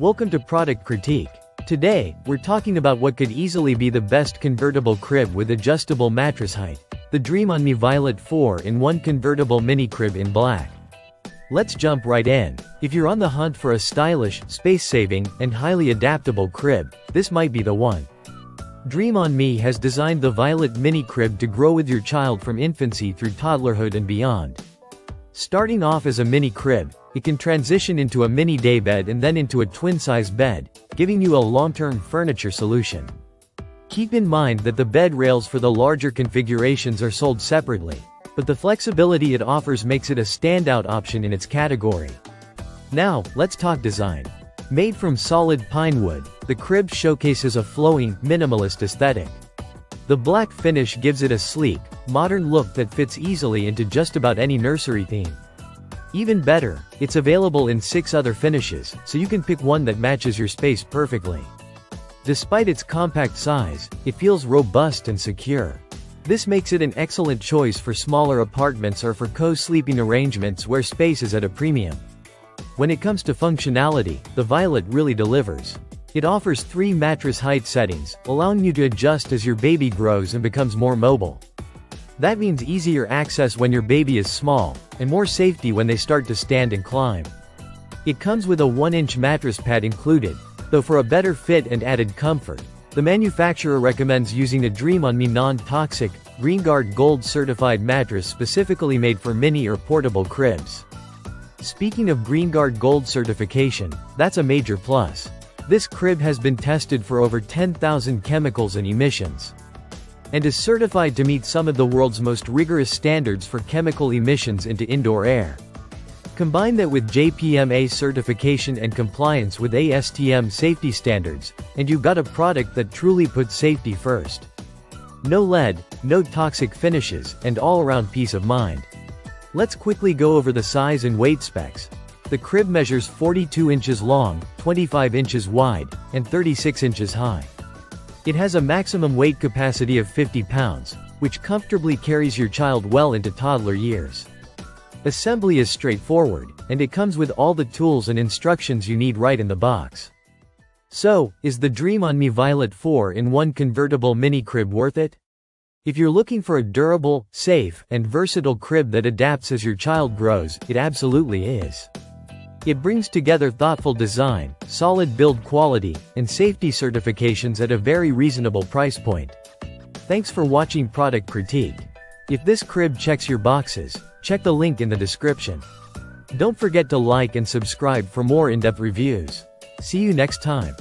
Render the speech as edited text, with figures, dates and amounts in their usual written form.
Welcome to Product Critique. Today, we're talking about what could easily be the best convertible crib with adjustable mattress height. The Dream on Me Violet 4-in-1 Convertible Mini Crib in Black. Let's jump right in. If you're on the hunt for a stylish, space-saving, and highly adaptable crib, this might be the one. Dream on Me has designed the Violet Mini Crib to grow with your child from infancy through toddlerhood and beyond. Starting off as a mini crib, it can transition into a mini daybed and then into a twin-size bed, giving you a long-term furniture solution. Keep in mind that the bed rails for the larger configurations are sold separately, but the flexibility it offers makes it a standout option in its category. Now, let's talk design. Made from solid pine wood, the crib showcases a flowing, minimalist aesthetic. The black finish gives it a sleek, modern look that fits easily into just about any nursery theme. Even better, it's available in 6 other finishes, so you can pick one that matches your space perfectly. Despite its compact size, it feels robust and secure. This makes it an excellent choice for smaller apartments or for co-sleeping arrangements where space is at a premium. When it comes to functionality, the Violet really delivers. It offers 3 mattress height settings, allowing you to adjust as your baby grows and becomes more mobile. That means easier access when your baby is small, and more safety when they start to stand and climb. It comes with a 1-inch mattress pad included, though for a better fit and added comfort, the manufacturer recommends using a Dream on Me non-toxic, GreenGuard Gold certified mattress specifically made for mini or portable cribs. Speaking of GreenGuard Gold certification, that's a major plus. This crib has been tested for over 10,000 chemicals and emissions, and is certified to meet some of the world's most rigorous standards for chemical emissions into indoor air. Combine that with JPMA certification and compliance with ASTM safety standards, and you've got a product that truly puts safety first. No lead, no toxic finishes, and all-around peace of mind. Let's quickly go over the size and weight specs. The crib measures 42 inches long, 25 inches wide, and 36 inches high. It has a maximum weight capacity of 50 pounds, which comfortably carries your child well into toddler years. Assembly is straightforward, and it comes with all the tools and instructions you need right in the box. So, is the Dream on Me Violet 4-in-1 Convertible Mini Crib worth it? If you're looking for a durable, safe, and versatile crib that adapts as your child grows, it absolutely is. It brings together thoughtful design, solid build quality, and safety certifications at a very reasonable price point. Thanks for watching Product Critique. If this crib checks your boxes, check the link in the description. Don't forget to like and subscribe for more in-depth reviews. See you next time.